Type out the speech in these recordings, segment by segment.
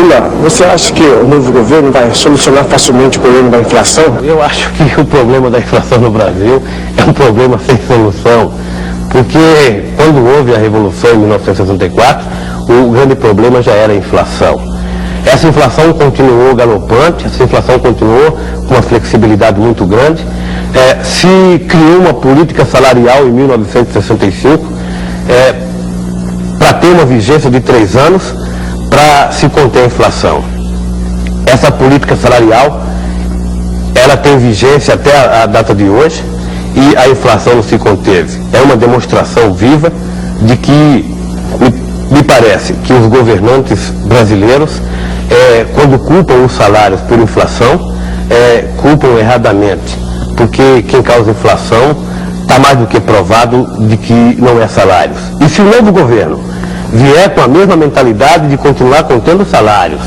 Lula, você acha que o novo governo vai solucionar facilmente o problema da inflação? Eu acho que o problema da inflação no Brasil é um problema sem solução, porque quando houve a Revolução em 1964, o grande problema já era a inflação. Essa inflação continuou galopante, essa inflação continuou com uma flexibilidade muito grande. Se criou uma política salarial em 1965 para ter uma vigência de 3 anos para se conter a inflação. Essa política salarial, ela tem vigência até a data de hoje e a inflação não se conteve. É uma demonstração viva de que, me parece, que os governantes brasileiros, quando culpam os salários por inflação, culpam erradamente, porque quem causa inflação está mais do que provado de que não é salários. E se o novo governo vier com a mesma mentalidade de continuar contendo salários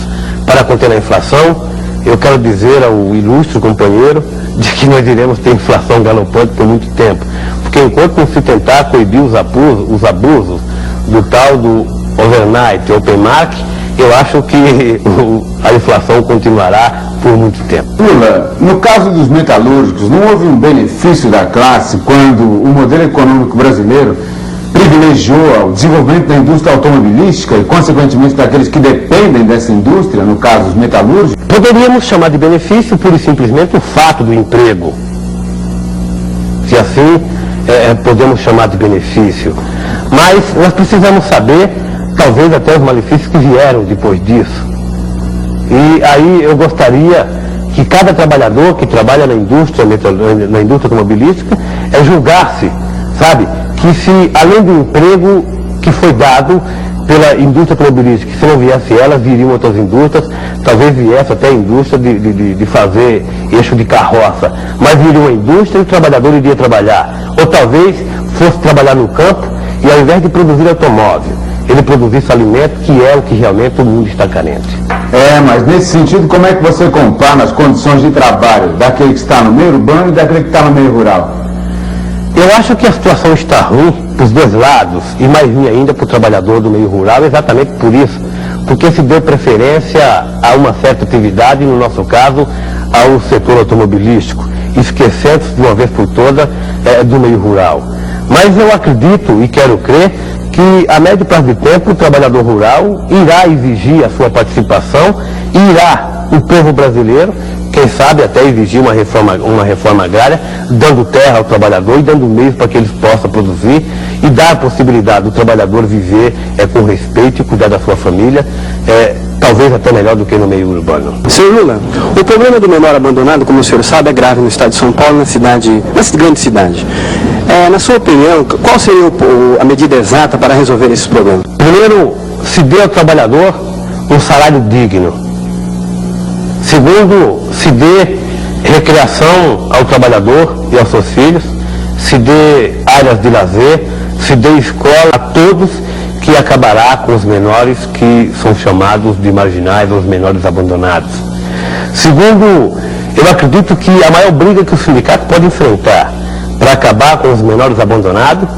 para conter a inflação, eu quero dizer ao ilustre companheiro de que nós iremos ter inflação galopante por muito tempo. Porque enquanto não se tentar coibir os abusos do tal do overnight, open market, eu acho que a inflação continuará por muito tempo. Lula, no caso dos metalúrgicos, não houve um benefício da classe quando o modelo econômico brasileiro privilegiou o desenvolvimento da indústria automobilística e, consequentemente, daqueles que dependem dessa indústria, no caso, os metalúrgicos? Poderíamos chamar de benefício pura e simplesmente o fato do emprego. Se assim podemos chamar de benefício. Mas nós precisamos saber, talvez até os malefícios que vieram depois disso. E aí eu gostaria que cada trabalhador que trabalha na indústria automobilística julgasse, sabe, que se além do emprego que foi dado pela indústria automobilística, se não viesse ela, viriam outras indústrias, talvez viesse até a indústria de fazer eixo de carroça, mas viria uma indústria e o trabalhador iria trabalhar. Ou talvez fosse trabalhar no campo e ao invés de produzir automóvel, ele produzisse alimento, que é o que realmente o mundo está carente. Mas nesse sentido, como é que você compara as condições de trabalho daquele que está no meio urbano e daquele que está no meio rural? Eu acho que a situação está ruim para os dois lados, e mais ruim ainda para o trabalhador do meio rural, exatamente por isso, porque se deu preferência a uma certa atividade, no nosso caso, ao setor automobilístico, esquecendo-se de uma vez por toda do meio rural. Mas eu acredito e quero crer que a médio prazo de tempo o trabalhador rural irá exigir a sua participação e irá o povo brasileiro, quem sabe até exigir uma reforma agrária, dando terra ao trabalhador e dando meios para que eles possam produzir e dar a possibilidade do trabalhador viver com respeito e cuidar da sua família, talvez até melhor do que no meio urbano. Senhor Lula, o problema do menor abandonado, como o senhor sabe, é grave no estado de São Paulo, na grande cidade. Na sua opinião, qual seria a medida exata para resolver esse problema? Primeiro, se dê ao trabalhador um salário digno. Segundo, se dê recreação ao trabalhador e aos seus filhos, se dê áreas de lazer, se dê escola a todos, que acabará com os menores que são chamados de marginais ou os menores abandonados. Segundo, eu acredito que a maior briga que o sindicato pode enfrentar para acabar com os menores abandonados,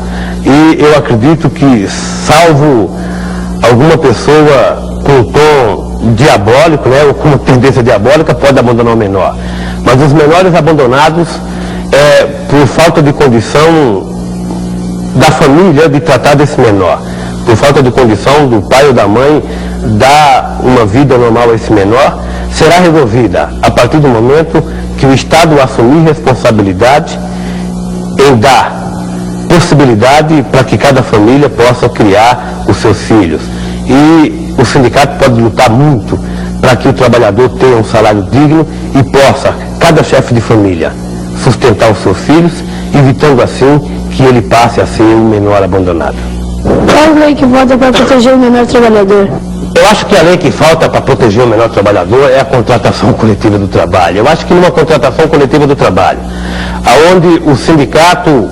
e eu acredito que, salvo alguma pessoa com tom diabólico, ou com uma tendência diabólica, pode abandonar o menor. Mas os menores abandonados, por falta de condição da família de tratar desse menor, por falta de condição do pai ou da mãe dar uma vida normal a esse menor, será resolvida a partir do momento que o Estado assumir responsabilidade em dar possibilidade para que cada família possa criar os seus filhos. E o sindicato pode lutar muito para que o trabalhador tenha um salário digno e possa, cada chefe de família, sustentar os seus filhos, evitando assim que ele passe a ser um menor abandonado. Qual lei que falta para proteger o menor trabalhador? Eu acho que a lei que falta para proteger o menor trabalhador é a contratação coletiva do trabalho. Eu acho que numa contratação coletiva do trabalho, aonde o sindicato,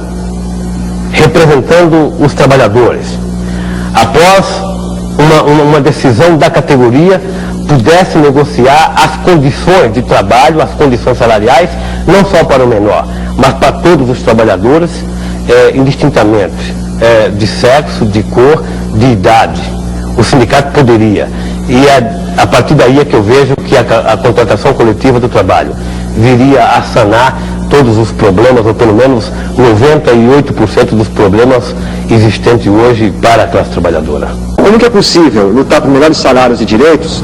representando os trabalhadores, após uma decisão da categoria, pudesse negociar as condições de trabalho, as condições salariais, não só para o menor, mas para todos os trabalhadores, indistintamente, de sexo, de cor, de idade. O sindicato poderia. E a partir daí é que eu vejo que a contratação coletiva do trabalho viria a sanar todos os problemas, ou pelo menos 98% dos problemas existentes hoje para a classe trabalhadora. Como que é possível lutar por melhores salários e direitos,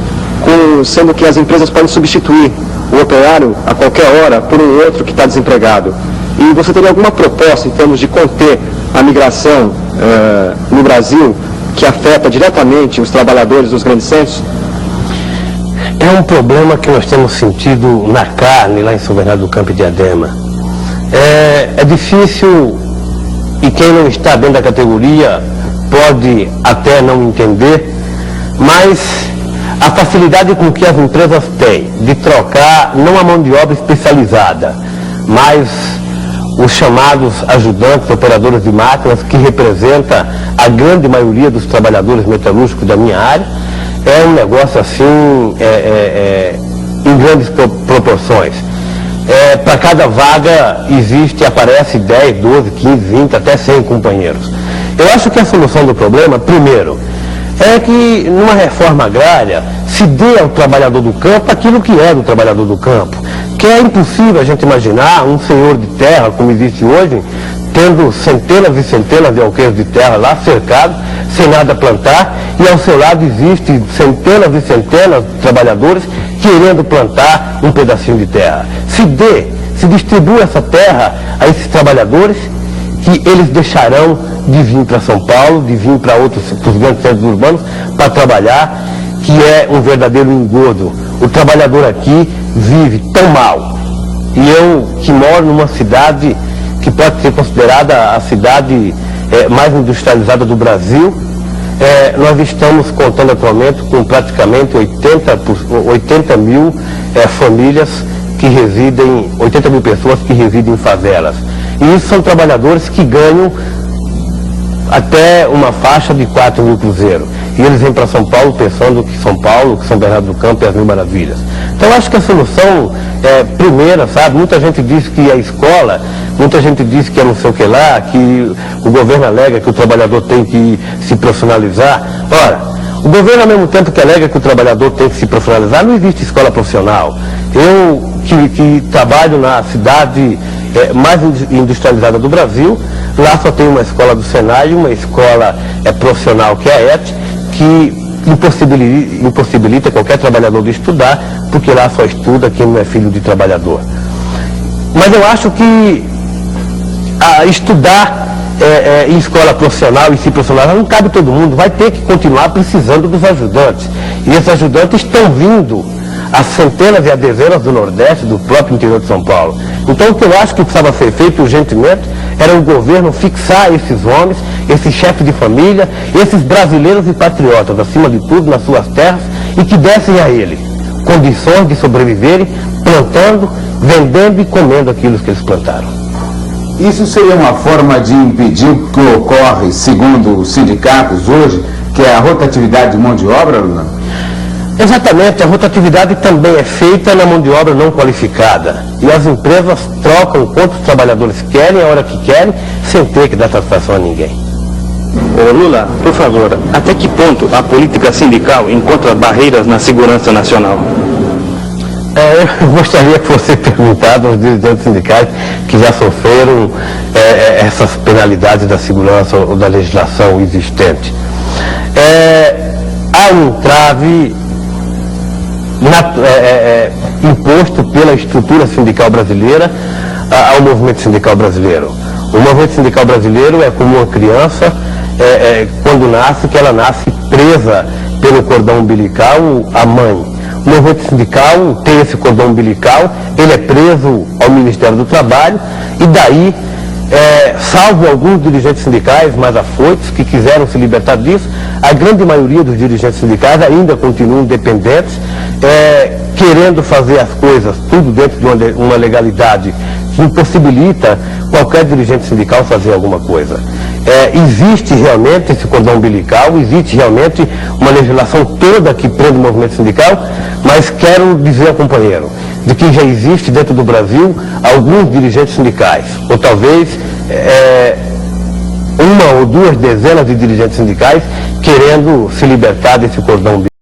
sendo que as empresas podem substituir o operário a qualquer hora por um outro que está desempregado? E você teria alguma proposta em termos de conter a migração no Brasil que afeta diretamente os trabalhadores dos grandes centros? É um problema que nós temos sentido na carne lá em São Bernardo do Campo e Diadema. É difícil, e quem não está dentro da categoria pode até não entender, mas a facilidade com que as empresas têm de trocar não a mão de obra especializada, mas os chamados ajudantes, operadores de máquinas, que representa a grande maioria dos trabalhadores metalúrgicos da minha área, é um negócio assim, em grandes proporções. Para cada vaga aparece 10, 12, 15, 20, até 100 companheiros. Eu acho que a solução do problema, primeiro, é que numa reforma agrária se dê ao trabalhador do campo aquilo que é do trabalhador do campo. Que é impossível a gente imaginar um senhor de terra, como existe hoje, tendo centenas e centenas de alqueires de terra lá cercado, sem nada a plantar, e ao seu lado existem centenas e centenas de trabalhadores querendo plantar um pedacinho de terra. Se distribua essa terra a esses trabalhadores, que eles deixarão de vir para São Paulo, de vir para os grandes centros urbanos para trabalhar, que é um verdadeiro engodo. O trabalhador aqui vive tão mal. E eu, que moro numa cidade que pode ser considerada a cidade mais industrializada do Brasil, nós estamos contando atualmente com praticamente 80 mil famílias que residem, 80 mil pessoas que residem em favelas. E isso são trabalhadores que ganham até uma faixa de 4 mil cruzeiros. E eles vêm para São Paulo pensando que São Paulo, que São Bernardo do Campo é as mil maravilhas. Então eu acho que a solução primeira, sabe, muita gente diz que a escola, muita gente diz que é não sei o que lá, que o governo alega que o trabalhador tem que se profissionalizar. Ora, o governo ao mesmo tempo que alega que o trabalhador tem que se profissionalizar, não existe escola profissional. Eu que trabalho na cidade mais industrializada do Brasil, lá só tem uma escola do Senai, uma escola profissional que é a ET, que impossibilita qualquer trabalhador de estudar, porque lá só estuda quem não é filho de trabalhador. Mas eu acho que estudar em escola profissional e se profissionalizar não cabe todo mundo, vai ter que continuar precisando dos ajudantes. E esses ajudantes estão vindo as centenas e a dezenas do Nordeste, do próprio interior de São Paulo. Então o que eu acho que precisava ser feito urgentemente era o governo fixar esses homens, esses chefes de família, esses brasileiros e patriotas, acima de tudo, nas suas terras, e que dessem a eles condições de sobreviverem, plantando, vendendo e comendo aquilo que eles plantaram. Isso seria uma forma de impedir o que ocorre, segundo os sindicatos hoje, que é a rotatividade de mão de obra, Lula? Exatamente, a rotatividade também é feita na mão de obra não qualificada. E as empresas trocam quantos trabalhadores querem, a hora que querem, sem ter que dar satisfação a ninguém. Ô Lula, por favor, até que ponto a política sindical encontra barreiras na segurança nacional? Eu gostaria que fosse perguntado aos dirigentes sindicais que já sofreram essas penalidades da segurança ou da legislação existente. Há um entrave imposto pela estrutura sindical brasileira ao movimento sindical brasileiro. O movimento sindical brasileiro é como uma criança, quando nasce, que ela nasce presa pelo cordão umbilical à mãe. O movimento sindical tem esse cordão umbilical, ele é preso ao Ministério do Trabalho, e daí, salvo alguns dirigentes sindicais mais afoitos que quiseram se libertar disso, a grande maioria dos dirigentes sindicais ainda continuam dependentes, querendo fazer as coisas tudo dentro de uma legalidade que impossibilita qualquer dirigente sindical fazer alguma coisa. Existe realmente esse cordão umbilical, existe realmente uma legislação toda que prende o movimento sindical, mas quero dizer ao companheiro de que já existe dentro do Brasil alguns dirigentes sindicais, ou talvez uma ou duas dezenas de dirigentes sindicais querendo se libertar desse cordão umbilical.